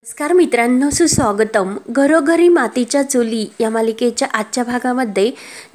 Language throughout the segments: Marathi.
नमस्कार मित्रांनो, सुस्वागतम. घरोघरी मातीच्या चुली या मालिकेच्या आजच्या भागामध्ये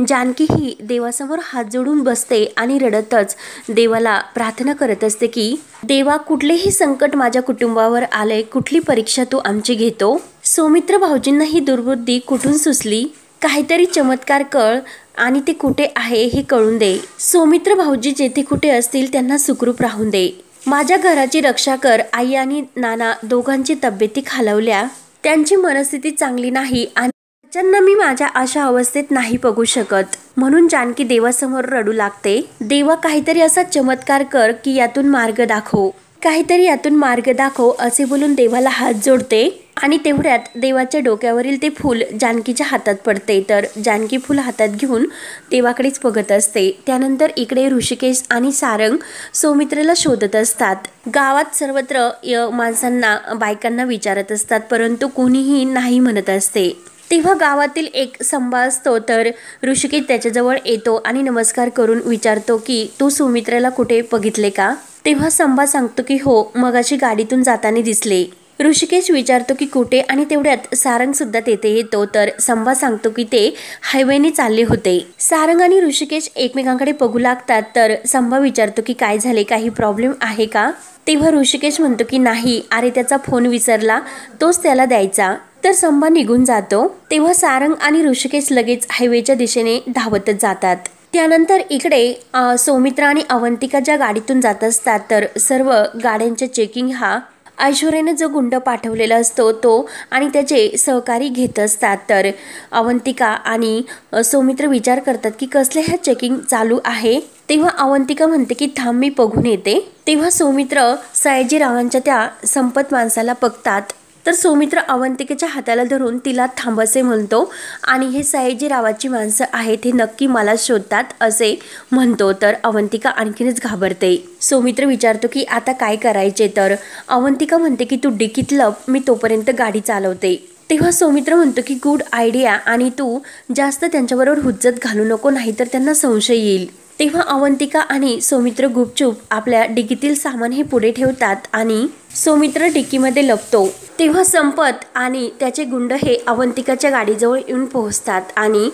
जानकी ही देवासमोर हात जोडून बसते आणि रडतच देवाला प्रार्थना करत असते की देवा, कुठलेही संकट माझ्या कुटुंबावर आले, कुठली परीक्षा तू आमची घेतो. सौमित्र भाऊजींना ही दुर्बुद्धी कुठून सुचली, काहीतरी चमत्कार कर आणि ते कुठे आहे हे कळून दे. सौमित्र भाऊजी जेथे कुठे असतील त्यांना सुखरूप राहून दे. माझ्या घराची रक्षा कर. आई आणि नाना दोघांची तब्येती खालावल्या, त्यांची मनस्थिती चांगली नाही आणि त्यांना मी माझ्या अशा अवस्थेत नाही बघू शकत. म्हणून जानकी देवासमोर रडू लागते. देवा, काहीतरी असा चमत्कार कर की यातून मार्ग दाखव, काहीतरी यातून मार्ग दाखव असे बोलून देवाला हात जोडते. आणि तेवढ्यात देवाच्या डोक्यावरील ते फूल जानकीच्या हातात पडते. तर जानकी फूल हातात घेऊन देवाकडेच बघत असते. त्यानंतर इकडे ऋषिकेश आणि सारंग सौमित्रला शोधत असतात. गावात सर्वत्र माणसांना, बायकांना विचारत असतात, परंतु कोणीही नाही म्हणत असते. तेव्हा गावातील एक संभा असतो. तर ऋषिकेश त्याच्याजवळ येतो आणि नमस्कार करून विचारतो की तू सौमित्रला कुठे बघितले का. तेव्हा संभा सांगतो की हो, मगाशी गाडीतून जाताना दिसले. ऋषिकेश विचारतो की कुठे, आणि तेवढ्यात सारंग सुद्धा तेथे येतो. तर संभा सांगतो की ते हायवेने चालले होते. सारंग आणि ऋषिकेश एकमेकांकडे बघू लागतात. तर संभा विचारतो की काय झाले, काही प्रॉब्लेम आहे का. तेव्हा ऋषिकेश म्हणतो की नाही, अरे त्याचा फोन विसरला, तोच त्याला द्यायचा. तर संभा निघून जातो. तेव्हा सारंग आणि ऋषिकेश लगेच हायवेच्या दिशेने धावतच जातात. त्यानंतर इकडे सौमित्र आणि अवंतिका ज्या गाडीतून जात असतात, तर सर्व गाड्यांचे चेकिंग हा ऐश्वर्याने जो गुंड पाठवलेला असतो तो आणि त्याचे सहकारी घेत असतात. तर अवंतिका आणि सौमित्र विचार करतात की कसले ह्या चेकिंग चालू आहे. तेव्हा अवंतिका म्हणते की थांब, मी बघून येते. तेव्हा सौमित्र सयाजीरावांच्या त्या संपत माणसाला बघतात. तर सौमित्र अवंतिकेच्या हाताला धरून तिला थांब असे म्हणतो आणि हे सयाजीरावाची माणसं आहेत, हे नक्की मला शोधतात असे म्हणतो. तर अवंतिका आणखीनच घाबरते. सौमित्र विचारतो की आता काय करायचे. तर अवंतिका म्हणते की तू डिकीत लप, मी तोपर्यंत गाडी चालवते. तेव्हा सौमित्र म्हणतो की गुड आयडिया, आणि तू जास्त त्यांच्याबरोबर हुज्जत घालू नको, नाहीतर त्यांना संशय येईल. तेव्हा अवंतिका आणि सौमित्र गुपचूप आपल्या डिकीतील सामान हे पुढे ठेवतात आणि सौमित्र डिकीमध्ये लपतो. तेव्हा संपत आणि त्याचे गुंड हे अवंतिकाच्या गाडीजवळ येऊन पोहोचतात आणि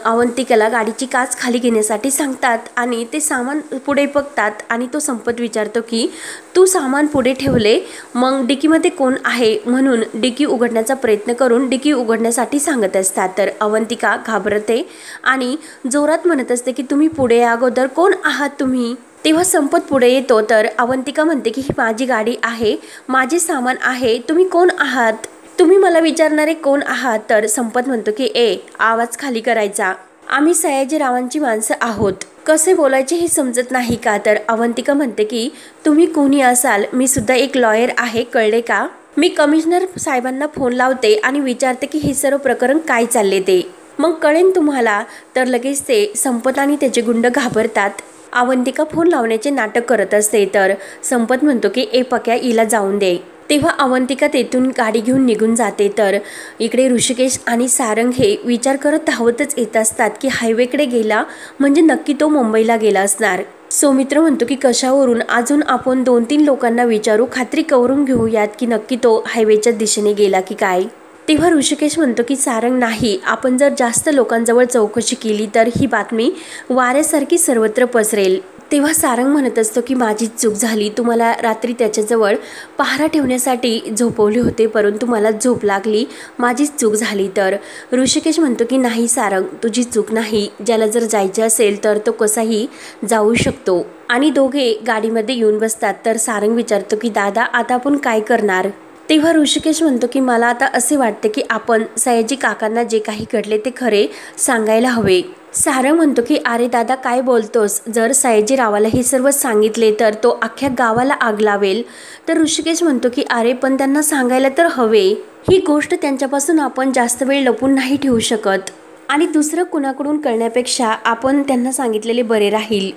अवंतिकाला गाडीची काच खाली घेण्यासाठी सांगतात आणि ते सामान पुढे बघतात. आणि तो संपत विचारतो की तू सामान पुढे ठेवले, मग डिकीमध्ये कोण आहे, म्हणून डिकी उघडण्याचा प्रयत्न करून डिकी उघडण्यासाठी सांगत असतात. तर अवंतिका घाबरते आणि जोरात म्हणत असते की तुम्ही पुढे या अगोदर, कोण आहात तुम्ही. तेव्हा संपत पुढे येतो. तर अवंतिका म्हणते की ही माझी गाडी आहे, माझे सामान आहे, तुम्ही कोण आहात, तुम्ही मला विचारणारे कोण आहात. तर संपत म्हणतो की आवाज खाली करायचा, आम्ही सयाजीरावांची माणसं आहोत, कसे बोलायचे हे समजत नाही का. तर अवंतिका म्हणते की तुम्ही कोणी असाल, मी सुद्धा एक लॉयर आहे, कळले का. मी कमिशनर साहेबांना फोन लावते आणि विचारते की हे सर्व प्रकरण काय चालले ते, मग कळेन तुम्हाला. तर लगेच ते संपत आणि त्याचे गुंड घाबरतात. अवंतिका फोन लावण्याचे नाटक करत असते. तर संपत म्हणतो की पक्या, हिला जाऊन दे. तेव्हा अवंतिका तेथून गाडी घेऊन निघून जाते. तर इकडे ऋषिकेश आणि सारंग हे विचार करत धावतच येत असतात की हायवेकडे गेला म्हणजे नक्की तो मुंबईला गेला असणार. सौमित्र म्हणतो की कशावरून, अजून आपण 2-3 लोकांना विचारू, खात्री करून घेऊयात की नक्की तो हायवेच्या दिशेने गेला की काय. तेव्हा ऋषिकेश म्हणतो की सारंग, नाही, आपण जर जास्त लोकांजवळ चौकशी केली तर ही बातमी वाऱ्यासारखी सर्वत्र पसरेल. तेव्हा सारंग म्हणत असतो की माझीच चूक झाली, तुम्हाला रात्री त्याच्याजवळ पहारा ठेवण्यासाठी झोपवले होते, परंतु मला झोप लागली, माझीच चूक झाली. तर ऋषिकेश म्हणतो की नाही सारंग, तुझी चूक नाही, ज्याला जर जायचे असेल तर तो कसाही जाऊ शकतो. आणि दोघे गाडीमध्ये येऊन बसतात. तर सारंग विचारतो की दादा, आता आपण काय करणार. तेव्हा ऋषिकेश म्हणतो की मला आता असे वाटते की आपण सयाजी काकांना जे काही घडले ते खरे सांगायला हवे. सारंग म्हणतो की अरे दादा, काय बोलतोस, जर सयाजीरावाला हे सर्व सांगितले तर तो अख्ख्या गावाला आग लावेल. तर ऋषिकेश म्हणतो की अरे पण त्यांना सांगायला तर हवे, ही गोष्ट त्यांच्यापासून आपण जास्त वेळ लपून नाही ठेवू शकत, आणि दुसरं कुणाकडून कळण्यापेक्षा आपण त्यांना सांगितलेले बरे राहील.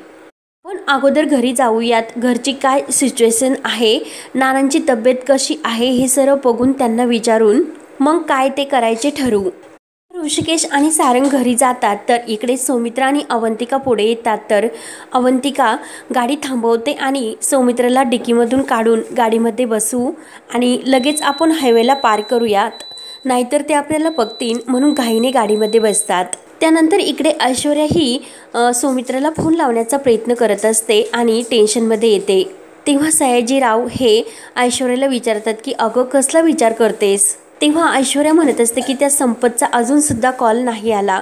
पण अगोदर घरी जाऊयात, घरची काय सिच्युएशन आहे, नानांची तब्येत कशी आहे हे सर्व बघून त्यांना विचारून मग काय ते करायचे ठरवू. ऋषिकेश आणि सारंग घरी जातात तर इकडे सौमित्रा आणि अवंतिका पुढे येतात. तर अवंतिका गाडी थांबवते आणि सौमित्राला डिकीमधून काढून गाडीमध्ये बसू आणि लगेच आपण हायवेला पार करूयात, नाहीतर ते आपल्याला बघतील म्हणून घाईने गाडीमध्ये बसतात. त्यानंतर इकडे ऐश्वर्या ही सौमित्राला फोन लावण्याचा प्रयत्न करत असते आणि टेन्शनमध्ये येते. तेव्हा सयाजीराव हे ऐश्वर्याला विचारतात की अगं कसला विचार करतेस. तेव्हा ऐश्वर्या म्हणत असते की त्या संपतचा अजूनसुद्धा कॉल नाही आला.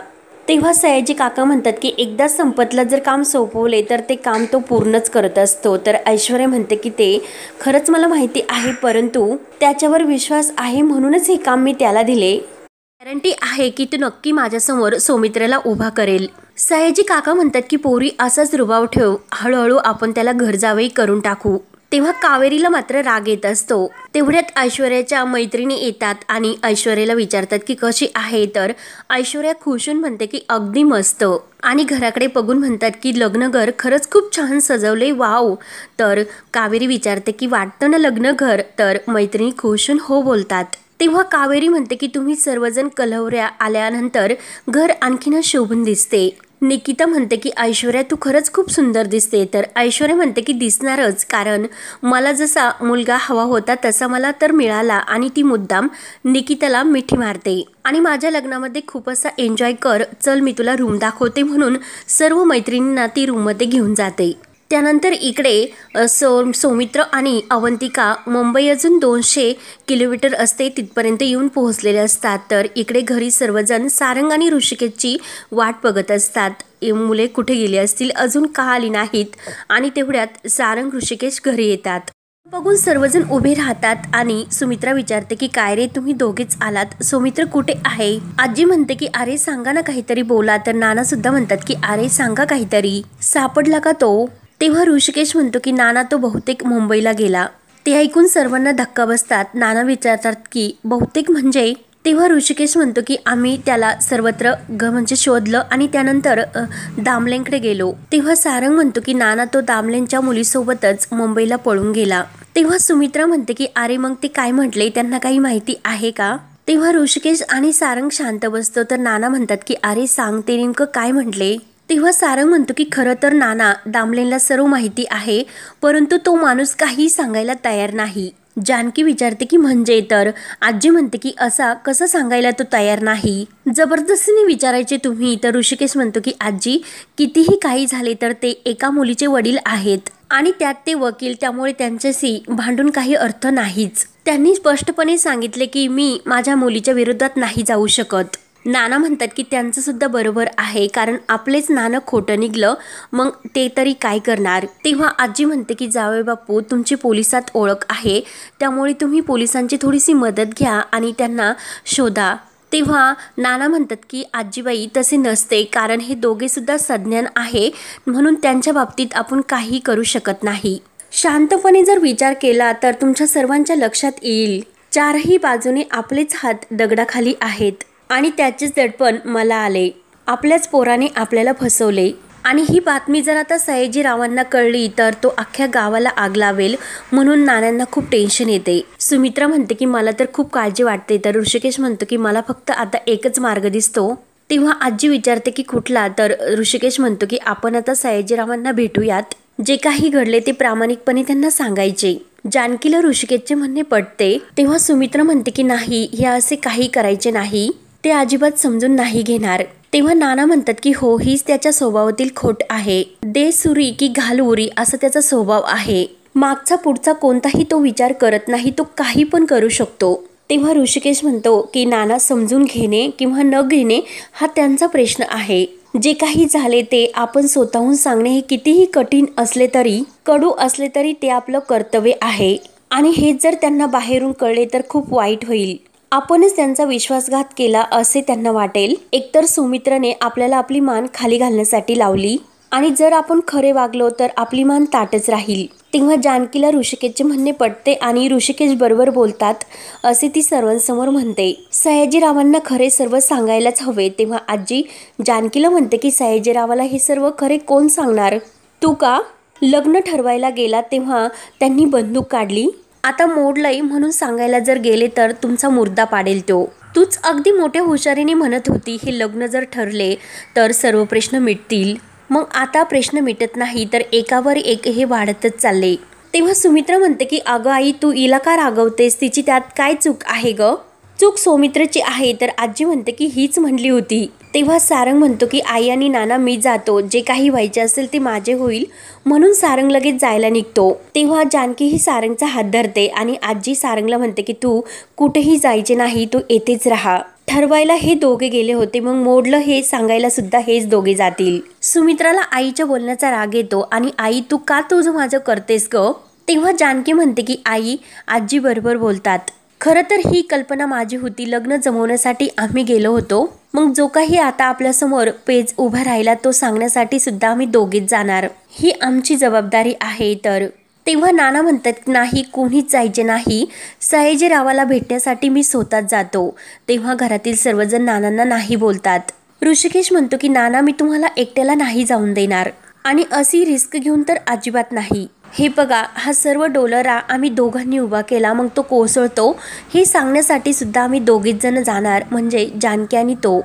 तेव्हा सयाजी काका म्हणतात की एकदा संपतला जर काम सोपवले तर ते काम तो पूर्णच करत असतो. तर ऐश्वर्या म्हणते की ते खरंच मला माहिती आहे, परंतु त्याच्यावर विश्वास आहे म्हणूनच हे काम मी त्याला दिले. गॅरंटी आहे की तो नक्की माझ्यासमोर सौमित्रेला उभा करेल. सयाजी काका म्हणतात की पोरी असाच रुबाव ठेव, हळूहळू आपण त्याला घर जावई करून टाकू. तेव्हा कावेरीला मात्र राग येत असतो. तेवढ्यात ऐश्वर्याच्या मैत्रिणी येतात आणि ऐश्वर्याला विचारतात की कशी आहे. तर ऐश्वर्या खुशून म्हणते की अगदी मस्त आणि घराकडे बघून म्हणतात की लग्नघर खरंच खूप छान सजवले, वाव. तर कावेरी विचारते की वाटतं ना लग्नघर. तर मैत्रिणी खुशून हो बोलतात. तेव्हा कावेरी म्हणते की तुम्ही सर्वजण कलवऱ्या आल्यानंतर घर आणखीनच शोभून दिसते. निकिता म्हणते की ऐश्वर्या तू खरंच खूप सुंदर दिसते. तर ऐश्वर्या म्हणते की दिसणारच, कारण मला जसा मुलगा हवा होता तसा मला तर मिळाला. आणि ती मुद्दाम निकिताला मिठी मारते आणि माझ्या लग्नामध्ये खूप असा एन्जॉय कर, चल मी तुला रूम दाखवते म्हणून सर्व मैत्रिणींना ती रूममध्ये घेऊन जाते. त्यानंतर इकडे सौमित्र आणि अवंतिका मुंबई अजून 200 किलोमीटर असते तिथपर्यंत येऊन पोहोचलेले असतात. तर इकडे घरी सर्वजण सारंग आणि ऋषिकेशची वाट बघत असतात. मुले कुठे गेली असतील, अजून का आली नाहीत. आणि तेवढ्यात सारंग ऋषिकेश घरी येतात. बघून सर्वजण उभे राहतात आणि सुमित्रा विचारते की काय रे तुम्ही दोघेच आलात, सौमित्र कुठे आहे. आजी म्हणते की अरे सांगा ना काहीतरी बोला. तर नाना सुद्धा म्हणतात की अरे सांगा काहीतरी, सापडला का तो. तेव्हा ऋषिकेश म्हणतो की नाना तो बहुतेक मुंबईला गेला. ते ऐकून सर्वांना धक्का बसतात. नाना विचारतात की बहुतेक म्हणजे. तेव्हा ऋषिकेश म्हणतो की आम्ही त्याला सर्वत्र म्हणजे शोधलं आणि त्यानंतर दामलेंकडे गेलो. तेव्हा सारंग म्हणतो की नाना तो दामलेंच्या मुलीसोबतच मुंबईला पळून गेला. तेव्हा सुमित्रा म्हणते की अरे मग ते काय म्हटले, त्यांना काही माहिती आहे का. तेव्हा ऋषिकेश आणि सारंग शांत बसतो. तर नाना म्हणतात की अरे सांग ते नेमकं काय म्हटले. तेव्हा सारंग म्हणतो की खरं तर नाना दामलेंला सर्व माहिती आहे, परंतु तो माणूस काही सांगायला तयार नाही. जानकी विचारते की म्हणजे. तर आजी म्हणते की असा कसं सांगायला तो तयार नाही, जबरदस्तीने विचारायचे तुम्ही. तर ऋषिकेश म्हणतो की आजी कितीही काही झाले तर ते एका मुलीचे वडील आहेत आणि त्यात ते वकील, त्यामुळे त्यांच्याशी भांडून काही अर्थ नाहीच. त्यांनी स्पष्टपणे सांगितले की मी माझ्या मुलीच्या विरोधात नाही जाऊ शकत. नाना म्हणतात की त्यांचं सुद्धा बरोबर आहे, कारण आपलेच नाणं खोटं निघलं, मग ते तरी काय करणार. तेव्हा आजी म्हणते की जावई बापू तुमची पोलिसात ओळख आहे, त्यामुळे तुम्ही पोलिसांची थोडीशी मदत घ्या आणि त्यांना शोधा. तेव्हा नाना म्हणतात की आजीबाई तसे नसते, कारण हे दोघे सुद्धा सज्ञान आहे, म्हणून त्यांच्या बाबतीत आपण काही करू शकत नाही. शांतपणे जर विचार केला तर तुमच्या सर्वांच्या लक्षात येईल, चारही बाजूने आपलेच हात दगडाखाली आहेत आणि त्याचेच दडपण मला आले. आपल्याच पोराने आपल्याला फसवले आणि ही बातमी जर आता सयाजीरावांना कळली तर तो अख्ख्या गावाला आग लावेल, म्हणून नानांना खूप टेन्शन येते. सुमित्रा म्हणते की मला तर खूप काळजी वाटते. तर ऋषिकेश म्हणतो की मला फक्त आता एकच मार्ग दिसतो. तेव्हा आजी विचारते की कुठला. तर ऋषिकेश म्हणतो की आपण आता सयाजीरावांना भेटूयात, जे काही घडले ते प्रामाणिकपणे त्यांना सांगायचे. जानकीला ऋषिकेशचे म्हणणे पटते. तेव्हा सुमित्रा म्हणते की नाही, हे असे काही करायचे नाही, ते अजिबात समजून नाही घेणार. तेव्हा नाना म्हणतात की हो, हीच त्याच्या स्वभावातील खोट आहे, दे सुरी की घाल उरी असा त्याचा स्वभाव आहे. मागचा पुढचा कोणताही तो विचार करत नाही, तो काही पण करू शकतो. तेव्हा ऋषिकेश म्हणतो की नाना समजून घेणे किंवा न घेणे हा त्यांचा प्रश्न आहे. जे काही झाले ते आपण स्वतःहून सांगणे हे कितीही कठीण असले तरी, कडू असले तरी ते आपलं कर्तव्य आहे. आणि हे जर त्यांना बाहेरून कळले तर खूप वाईट होईल. आपणच त्यांचा विश्वासघात केला असे त्यांना वाटेल. एकतर सुमित्राने आपल्याला आपली मान खाली घालण्यासाठी लावली आणि जर आपण खरे वागलो तर आपली मान ताटच राहील. तेव्हा जानकीला ऋषिकेशचे म्हणणे पटते आणि ऋषिकेश बरोबर बोलतात असे ती सर्वांसमोर म्हणते. सयाजीरावांना खरे सर्व सांगायलाच हवे. तेव्हा आजी जानकीला म्हणते की सयाजीरावाला हे सर्व खरे कोण सांगणार, तू का. लग्न ठरवायला गेला तेव्हा त्यांनी बंदूक काढली आता मोडलंय म्हणून सांगायला जर गेले तर तुमचा मुर्दा पाडेल तो. तूच अगदी मोठ्या हुशारीने म्हणत होती हे लग्न जर ठरले तर सर्व प्रश्न मिटतील. मग आता प्रश्न मिटत नाही तर एकावर एक हे वाढतच चालले. तेव्हा सुमित्रा म्हणते की अगं आई तू हिला का रागवतेस, तिची त्यात काय चूक आहे ग? चूक सौमित्रची आहे तर आजी म्हणते की हीच म्हणली होती. तेव्हा सारंग म्हणतो की आई आणि नाना मी जातो, जे काही व्हायचे असेल ते माझे होईल, म्हणून सारंग लगेच जायला निघतो. तेव्हा जानकी ही सारंगचा हात धरते आणि आजी सारंगला म्हणते की तू कुठेही जायचे नाही, तू येथेच राहा. ठरवायला हे दोघे गेले होते, मग मोडलं हे सांगायला सुद्धा हेच दोघे जातील. सुमित्राला आईच्या बोलण्याचा राग येतो आणि आई तू का तुझं माझं करतेस ग? तेव्हा जानकी म्हणते की आई आजी बरोबर बोलतात, खरं तर ही कल्पना माझी होती, लग्न जमवण्यासाठी आम्ही गेलो होतो, मग जो काही आता आपल्यासमोर पेज उभा राहिला तो सांगण्यासाठी सुद्धा आम्ही दोघेच जाणार, ही आमची जबाबदारी आहे. तर तेव्हा नाना म्हणतात नाही कोणीच जायचे नाही, सयाजीरावाला भेटण्यासाठी मी स्वतःच जातो. तेव्हा घरातील सर्वजण नानांना नाही बोलतात. ऋषिकेश म्हणतो की नाना मी तुम्हाला एकट्याला नाही जाऊन देणार आणि अशी रिस्क घेऊन तर अजिबात नाही. हे बघा हा सर्व डोलरा आम्ही दोघांनी उभा केला, मग तो कोसळतो हे सांगण्यासाठी सुद्धा आम्ही दोघीच जण जाणार, म्हणजे जानकी आणि तो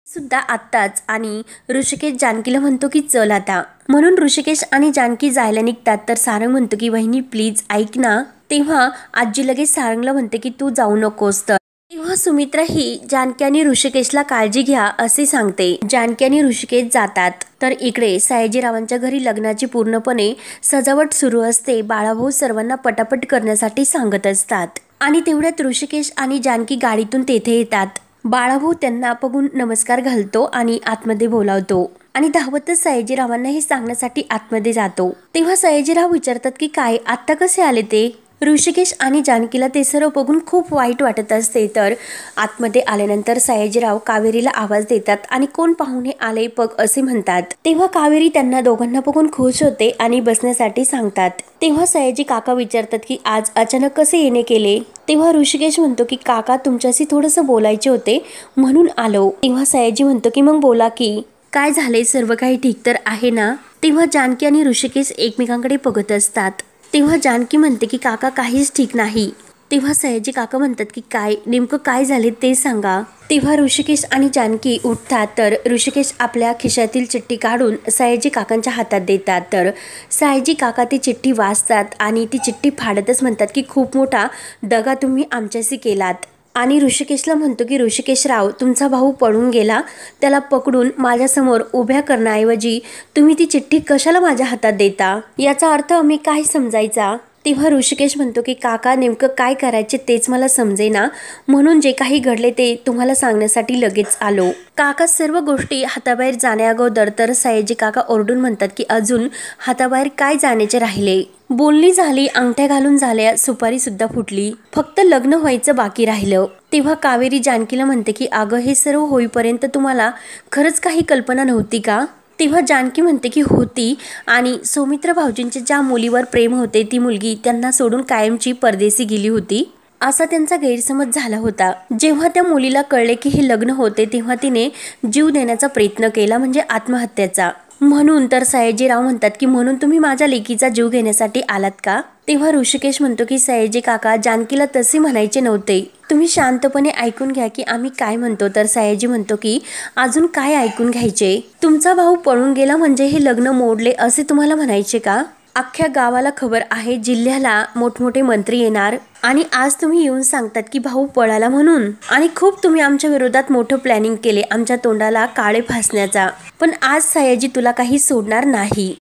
सुद्धा आत्ताच. आणि ऋषिकेश जानकीला म्हणतो की चल आता, म्हणून ऋषिकेश आणि जानकी जायला निघतात. तर सारंग म्हणतो की वहिनी प्लीज ऐक ना. तेव्हा आजी लगेच सारंगला म्हणते की तू जाऊ नकोस. तर तेव्हा सुमित्रा ही जानकी आणि ऋषिकेशला काळजी घ्या असे सांगते. जानकी आणि ऋषिकेश जातात. तर इकडे सयाजीरावांच्या घरी लग्नाची पूर्णपणे सजावट सुरू असते. बाळाभाऊ सर्वांना पटापट करण्यासाठी सांगत असतात आणि तेवढ्यात ऋषिकेश आणि जानकी गाडीतून तेथे येतात. बाळाभाऊ त्यांना बघून नमस्कार घालतो आणि आतमध्ये बोलावतो आणि धावतच सयाजीरावांना हे सांगण्यासाठी आतमध्ये जातो. तेव्हा सयाजीराव विचारतात की काय आत्ता कसे आले ते? ऋषिकेश आणि जानकीला ते सर्व बघून खूप वाईट वाटत असते. तर आतमध्ये आल्यानंतर सयाजीराव कावेरीला आवाज देतात आणि कोण पाहुणे आले बघ असे म्हणतात. तेव्हा कावेरी त्यांना दोघांना बघून खुश होते आणि बसण्यासाठी सांगतात. तेव्हा सयाजी काका विचारतात की आज अचानक कसे येणे केले? तेव्हा ऋषिकेश म्हणतो की काका तुमच्याशी थोडंसं बोलायचे होते म्हणून आलो. तेव्हा सयाजी म्हणतो की मग बोला की काय झाले, सर्व काही ठीक तर आहे ना? तेव्हा जानकी आणि ऋषिकेश एकमेकांकडे बघत असतात. तेव्हा जानकी म्हणते की काका काहीच ठीक नाही. तेव्हा सयाजी काका म्हणतात की काय नेमकं काय झाले ते सांगा. तेव्हा ऋषिकेश आणि जानकी उठतात. तर ऋषिकेश आपल्या खिशातील चिठ्ठी काढून सयाजी काकांच्या हातात देतात. तर सयाजी काका ती चिठ्ठी वाचतात आणि ती चिठ्ठी फाडतच म्हणतात की खूप मोठा दगा तुम्ही आमच्याशी केलात. आणि ऋषिकेशला म्हणतो की ऋषिकेशराव तुमचा भाऊ पळून गेला, त्याला पकडून माझ्यासमोर उभ्या करण्याऐवजी तुम्ही ती चिठ्ठी कशाला माझ्या हातात देता, याचा अर्थ मी काय समजायचा? तेव्हा ऋषिकेश म्हणतो की काका नेमकं काय करायचे तेच मला समजेना, म्हणून जे काही घडले ते तुम्हाला सांगण्यासाठी लगेच आलो. काका सर्व गोष्टी हाताबाहेर जाण्याअगोदर तर सयाजी काका ओरडून म्हणतात की अजून हाताबाहेर काय जाण्याचे राहिले? बोलणी झाली, अंगठ्या घालून झाल्या, सुपारी सुद्धा फुटली, फक्त लग्न व्हायचं बाकी राहिलं. तेव्हा कावेरी जानकीला म्हणते की अगं हे सर्व होईपर्यंत तुम्हाला खरंच काही कल्पना नव्हती का? तेव्हा जानकी म्हणते की होती आणि सौमित्र भाऊजींचे ज्या मुलीवर प्रेम होते ती मुलगी त्यांना सोडून कायमची परदेशी गेली होती असा त्यांचा गैरसमज झाला होता. जेव्हा त्या मुलीला कळले की हे लग्न होते तेव्हा तिने जीव देण्याचा प्रयत्न केला, म्हणजे आत्महत्याचा. म्हणून तर सयाजीराव म्हणतात की म्हणून तुम्ही माझ्या लेकीचा जीव घेण्यासाठी आलात का? तेव्हा ऋषिकेश म्हणतो की सयाजी काका जानकीला तसे म्हणायचे नव्हते, तुम्ही शांतपणे ऐकून घ्या की आम्ही काय म्हणतो. तर सयाजी म्हणतो की अजून काय ऐकून घ्यायचे? तुमचा भाऊ पळून गेला म्हणजे हे लग्न मोडले असे तुम्हाला म्हणायचे का? अख्ख्या गावाला खबर आहे, जिल्ह्याला मोठमोठे मंत्री येणार आणि आज तुम्ही येऊन सांगतात की भाऊ पळाला म्हणून. आणि खूप तुम्ही आमच्या विरोधात मोठं प्लॅनिंग केले आमच्या तोंडाला काळे फासण्याचा, पण आज सयाजी तुला काही सोडणार नाही.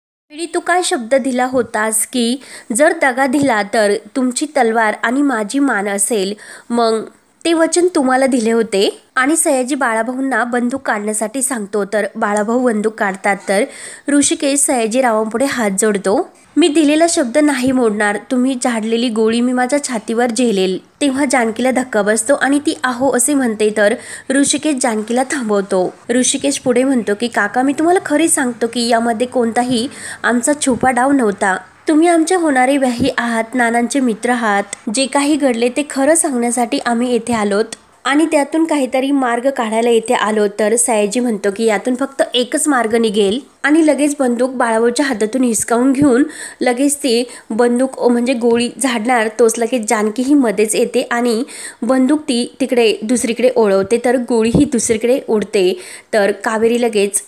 तू काय शब्द दिला होतास की जर दगा दिला तर तुमची तलवार आणि माझी मान असेल, मग ते वचन तुम्हाला दिले होते. आणि सयाजी बाळाभाऊंना बंदूक काढण्यासाठी सांगतो. तर बाळाभाऊ बंदूक काढतात. तर ऋषिकेश सयाजीरावांपुढे हात जोडतो. मी दिलेला शब्द नाही मोडणार, तुम्ही झाडलेली गोळी मी माझ्या छातीवर झेलेल. तेव्हा जानकीला धक्का बसतो आणि ती आहो असे म्हणते. तर ऋषिकेश जानकीला थांबवतो. ऋषिकेश पुढे म्हणतो की काका मी तुम्हाला खरे सांगतो की यामध्ये कोणताही आमचा छुपा डाव नव्हता. तुम्ही आमचे होणारे व्याही आहात, नानांचे मित्र आहात. जे काही घडले ते खरं सांगण्यासाठी आम्ही येथे आलोत. आणि त्यातून काहीतरी मार्ग काढायला इथे आलो तर सयाजी म्हणतो की यातून फक्त एकच मार्ग निघेल आणि लगेच बंदूक बाळाभाऊच्या हातातून हिसकावून घेऊन लगेच ती बंदूक म्हणजे गोळी झाडणार तोच लगेच जानकी ही मध्येच येते आणि बंदूक ती तिकडे दुसरीकडे ओढवते तर गोळी ही दुसरीकडे उडते तर कावेरी लगेच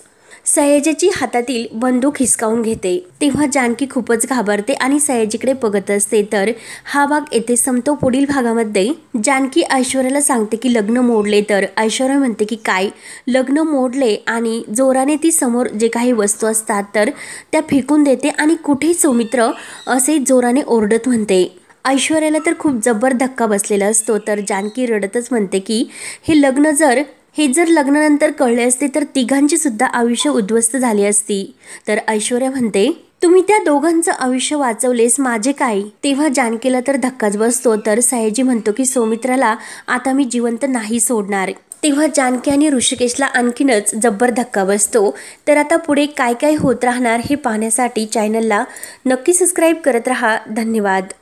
सयाजीची हातातील बंदूक हिसकावून घेते। तेव्हा जानकी खूपच घाबरते आणि सयाजीकडे बघत असते। तर हा भाग येथे संपतो। पुढील भागामध्ये जानकी ऐश्वर्याला सांगते की लग्न मोडले तर ऐश्वर्या म्हणते की काय लग्न मोडले आणि जोराने ती समोर जे काही वस्तू असतात तर त्या फेकून देते आणि कुठे सौमित्र असे जोराने ओरडत म्हणते। ऐश्वर्याला तर खूप जबर धक्का बसलेला असतो तर जानकी रडतच म्हणते की हे जर लग्नानंतर कळले असते तर तिघांची सुद्धा आयुष्य उद्ध्वस्त झाली असती। तर ऐश्वर्या म्हणते तुम्ही त्या दोघांचं आयुष्य वाचवलेस माझे काय। तेव्हा जानकीला तर धक्काच बसतो तर सयाजी म्हणतो की सौमित्राला आता मी जिवंत नाही सोडणार। तेव्हा जानकी आणि ऋषिकेशला आणखीनच जब्बर धक्का बसतो। तर आता पुढे काय काय होत राहणार हे पाहण्यासाठी चॅनलला नक्की सबस्क्राईब करत राहा। धन्यवाद।